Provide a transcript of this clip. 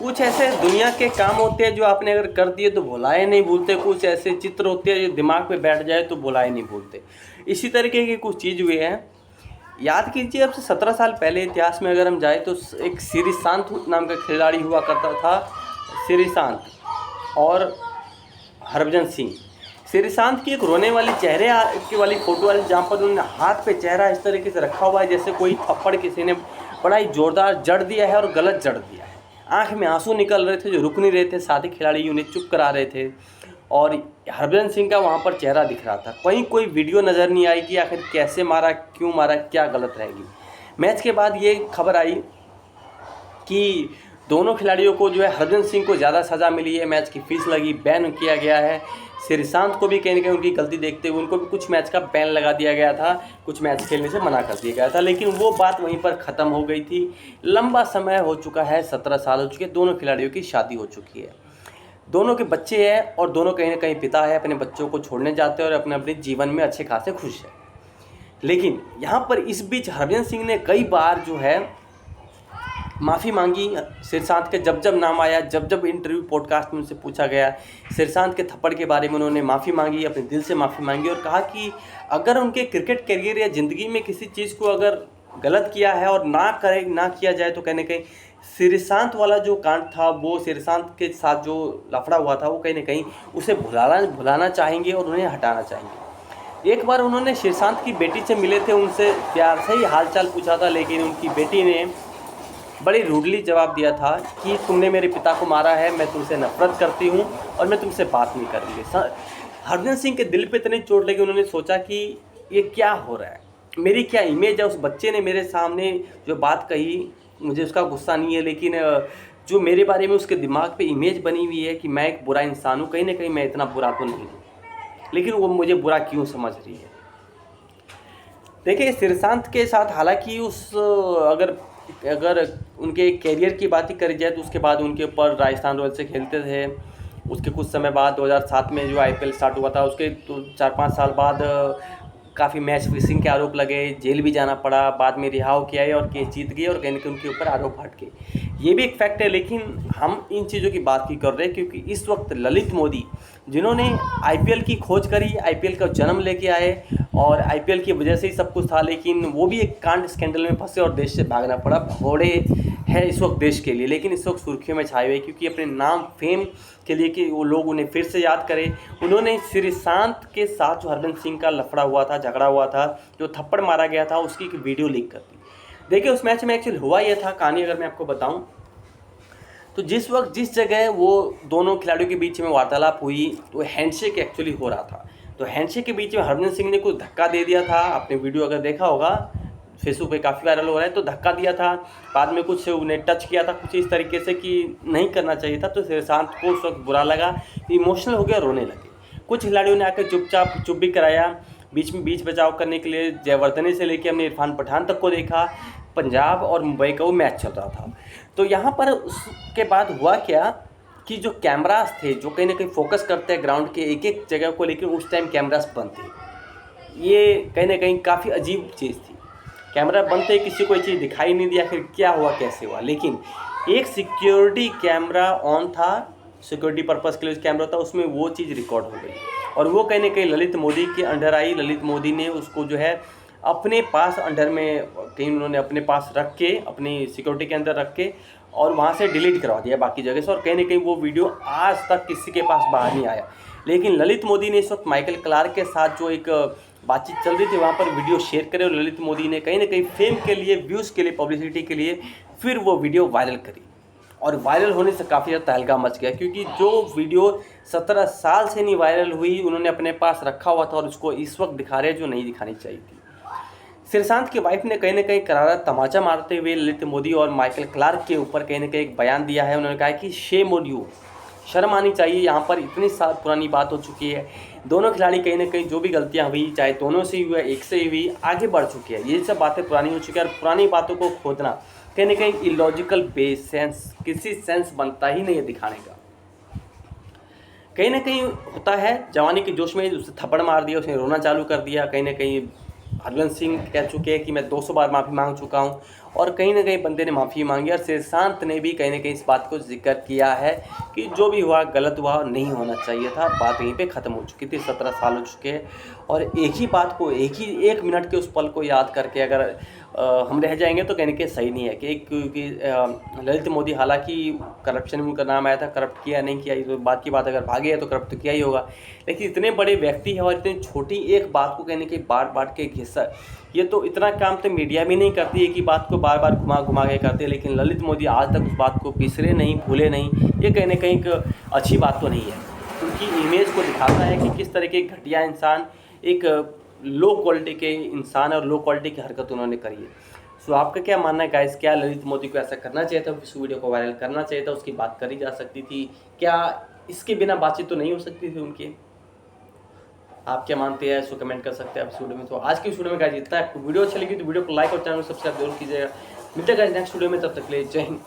कुछ ऐसे दुनिया के काम होते हैं जो आपने अगर कर दिए तो भुलाए नहीं भूलते, कुछ ऐसे चित्र होते हैं जो दिमाग पे बैठ जाए तो भुलाए नहीं भूलते। इसी तरीके की कुछ चीज़ हुए हैं। याद कीजिए, अब से 17 साल पहले इतिहास में अगर हम जाए तो एक श्रीशांत नाम का खिलाड़ी हुआ करता था। श्रीशांत और हरभजन सिंह। श्रीशांत की एक रोने वाली चेहरे की वाली फ़ोटो वाली, जहाँ पर उन्होंने हाथ पे चेहरा इस तरीके से रखा हुआ है जैसे कोई थप्पड़ किसी ने बड़ा ही ज़ोरदार जड़ दिया है और गलत जड़ दिया है। आंख में आंसू निकल रहे थे जो रुक नहीं रहे थे, साथी खिलाड़ी उन्हें चुप करा रहे थे। और हरभजन सिंह का वहाँ पर चेहरा दिख रहा था। कहीं कोई वीडियो नज़र नहीं आई कि आखिर कैसे मारा, क्यों मारा, क्या गलत रहेगी। मैच के बाद ये खबर आई कि दोनों खिलाड़ियों को जो है, हरभजन सिंह को ज़्यादा सज़ा मिली है, मैच की फ़ीस लगी, बैन किया गया है। श्रीशांत को भी कहीं ना कहीं उनकी गलती देखते हुए उनको भी कुछ मैच का बैन लगा दिया गया था, कुछ मैच खेलने से मना कर दिया गया था। लेकिन वो बात वहीं पर ख़त्म हो गई थी। लंबा समय हो चुका है, 17 साल हो चुके हैं, दोनों खिलाड़ियों की शादी हो चुकी है, दोनों के बच्चे हैं और दोनों कहीं ना कहीं पिता है, अपने बच्चों को छोड़ने जाते हैं और अपने अपने जीवन में अच्छे खासे खुश है। लेकिन यहाँ पर इस बीच हरभजन सिंह ने कई बार जो है माफ़ी मांगी। श्रीशांत के जब जब नाम आया, जब जब इंटरव्यू पॉडकास्ट में उनसे पूछा गया, श्रीशांत के थप्पड़ के बारे में उन्होंने माफ़ी मांगी, अपने दिल से माफ़ी मांगी और कहा कि अगर उनके क्रिकेट करियर या ज़िंदगी में किसी चीज़ को अगर गलत किया है और ना किया जाए तो कहीं ना कहीं श्रीशांत वाला जो कांड था, वो श्रीशांत के साथ जो लफड़ा हुआ था, वो कहीं ना कहीं उसे भुलाना चाहेंगे और उन्हें हटाना चाहेंगे। एक बार उन्होंने श्रीशांत की बेटी से मिले थे, उनसे प्यार से ही हालचाल पूछा था, लेकिन उनकी बेटी ने बड़ी रूडली जवाब दिया था कि तुमने मेरे पिता को मारा है, मैं तुमसे नफरत करती हूँ और मैं तुमसे बात नहीं करूँगी। हरभजन सिंह के दिल पे इतनी चोट लगी, उन्होंने सोचा कि ये क्या हो रहा है, मेरी क्या इमेज है। उस बच्चे ने मेरे सामने जो बात कही, मुझे उसका गुस्सा नहीं है, लेकिन जो मेरे बारे में उसके दिमाग पे इमेज बनी हुई है कि मैं एक बुरा इंसान हूँ, कहीं ना कहीं मैं इतना बुरा तो नहीं हूँ, लेकिन वो मुझे बुरा क्यों समझ रही है। देखिए, श्रीशांत के साथ हालांकि अगर उनके कैरियर की बात ही करी जाए तो उसके बाद उनके ऊपर राजस्थान रॉयल्स से खेलते थे। उसके कुछ समय बाद 2007 में जो आईपीएल स्टार्ट हुआ था, उसके 4-5 साल बाद काफ़ी मैच फिक्सिंग के आरोप लगे, जेल भी जाना पड़ा, बाद में रिहा किया और केस जीत गए और कहीं ना कहीं उनके ऊपर आरोप हट गए। ये भी एक फैक्ट है, लेकिन हम इन चीज़ों की बात ही कर रहे हैं क्योंकि इस वक्त ललित मोदी, जिन्होंने आईपीएल की खोज करी, आईपीएल का जन्म लेके आए और आईपीएल की वजह से ही सब कुछ था, लेकिन वो भी एक कांड स्कैंडल में फंसे और देश से भागना पड़ा। भगोड़े है इस वक्त देश के लिए, लेकिन इस वक्त सुर्खियों में छाए हुए क्योंकि अपने नाम फेम के लिए कि वो लोग उन्हें फिर से याद करें। उन्होंने श्रीशांत के साथ जो हरभजन सिंह का लफड़ा हुआ था, झगड़ा हुआ था, जो थप्पड़ मारा गया था, उसकी एक वीडियो लीक कर दी। देखिए, उस मैच में एक्चुअली हुआ यह था, कहानी अगर मैं आपको बताऊं तो जिस जगह वो दोनों खिलाड़ियों के बीच में वार्तालाप हुई तो हैंडशेक एक्चुअली हो रहा था। तो हैंडशेक के बीच में हरभजन सिंह ने कुछ धक्का दे दिया था, आपने वीडियो अगर देखा होगा, फेसबुक पे काफ़ी वायरल हो रहा है। तो धक्का दिया था, बाद में कुछ उन्हें टच किया था कुछ इस तरीके से कि नहीं करना चाहिए था। तो श्रीशांत को उस वक्त बुरा लगा, इमोशनल हो गया, रोने लगे। कुछ खिलाड़ियों ने आकर चुप भी कराया। बीच बचाव करने के लिए जयवर्धने से लेकर हमने इरफान पठान तक को देखा। पंजाब और मुंबई का वो मैच चल रहा था। तो यहाँ पर उसके बाद हुआ क्या कि जो कैमरास थे, जो कहीं ना कहीं फोकस करते हैं ग्राउंड के एक एक जगह को, लेकिन उस टाइम कैमरास बंद थे। ये कहीं ना कहीं काफ़ी अजीब चीज़ थी। कैमरा बंद थे, किसी को ये चीज़ दिखाई नहीं दिया, फिर क्या हुआ कैसे हुआ। लेकिन एक सिक्योरिटी कैमरा ऑन था, सिक्योरिटी पर्पज़ के लिए कैमरा था, उसमें वो चीज़ रिकॉर्ड हो गई और वो कहीं ना कहीं ललित मोदी के अंडर आई। ललित मोदी ने उसको जो है अपने पास अंडर में कहीं उन्होंने अपने पास रख के, अपनी सिक्योरिटी के अंदर रख के और वहाँ से डिलीट करवा दिया बाकी जगह से। और कहीं ना कहीं वो वीडियो आज तक किसी के पास बाहर नहीं आया। लेकिन ललित मोदी ने इस वक्त माइकल क्लार्क के साथ जो एक बातचीत चल रही थी, वहाँ पर वीडियो शेयर करे और ललित मोदी ने कहीं ना कहीं फेम के लिए, व्यूज़ के लिए, पब्लिसिटी के लिए फिर वो वीडियो वायरल करी। और वायरल होने से काफ़ी ज़्यादा तहलका मच गया क्योंकि जो वीडियो 17 साल से नहीं वायरल हुई, उन्होंने अपने पास रखा हुआ था और उसको इस वक्त दिखा रहे हैं जो नहीं दिखानी चाहिए थी। श्रीशांत की वाइफ ने कहीं ना कहीं करारा तमाचा मारते हुए ललित मोदी और माइकल क्लार्क के ऊपर कहीं ना कहीं एक बयान दिया है। उन्होंने कहा कि शेम ऑन यू, शर्म आनी चाहिए, यहाँ पर इतनी साल पुरानी बात हो चुकी है। दोनों खिलाड़ी कहीं ना कहीं जो भी गलतियाँ हुई, चाहे दोनों से हुई, एक से हुई, आगे बढ़ चुकी है। ये सब बातें पुरानी हो चुकी है और पुरानी बातों को खोदना कहीं ना कहीं इलॉजिकल बेस सेंस, किसी सेंस बनता ही नहीं है दिखाने का। कहीं ना कहीं होता है जवानी के जोश में उसे थप्पड़ मार दिया, उसने रोना चालू कर दिया। कहीं ना कहीं हरभजन सिंह कह चुके हैं कि मैं 200 बार माफ़ी मांग चुका हूं और कहीं ना कहीं बंदे ने माफ़ी मांगी और श्रीशांत ने भी कहीं ना कहीं इस बात को जिक्र किया है कि जो भी हुआ गलत हुआ, नहीं होना चाहिए था, बात यहीं पे ख़त्म हो चुकी थी। 17 साल हो चुके हैं और एक ही बात को, एक मिनट के उस पल को याद करके अगर हम रह जाएंगे तो कहने के सही नहीं है कि क्योंकि ललित मोदी हालांकि करप्शन में उनका नाम आया था, करप्ट किया नहीं किया तो बात की बात, अगर भागे है तो करप्ट तो किया ही होगा, लेकिन इतने बड़े व्यक्ति है और इतनी छोटी एक बात को कहने की बार के घिसा, ये तो इतना काम तो मीडिया भी नहीं करती है कि बात को बार बार घुमा घुमा के करते हैं, लेकिन ललित मोदी आज तक उस बात को बिसरे नहीं, भूले नहीं। ये कहीं ना कहीं एक अच्छी बात तो नहीं है, उनकी इमेज को दिखाता है कि किस तरह के घटिया इंसान, एक लो क्वालिटी के इंसान और लो क्वालिटी की हरकत उन्होंने करी है। सो आपका क्या मानना है गाइस, क्या ललित मोदी को ऐसा करना चाहिए था, इस वीडियो को वायरल करना चाहिए था, उसकी बात करी जा सकती थी क्या, इसके बिना बातचीत तो नहीं हो सकती थी उनकी? आप क्या मानते हैं सो कमेंट कर सकते हैं आप इस वीडियो में। तो आज की इस वीडियो में गाइस इतना है। वीडियो अच्छी लगी तो वीडियो को लाइक और चैनल को सब्सक्राइब जरूर कीजिएगा। मिलते हैं गाइस नेक्स्ट वीडियो में, तब तक के लिए जय हिंद।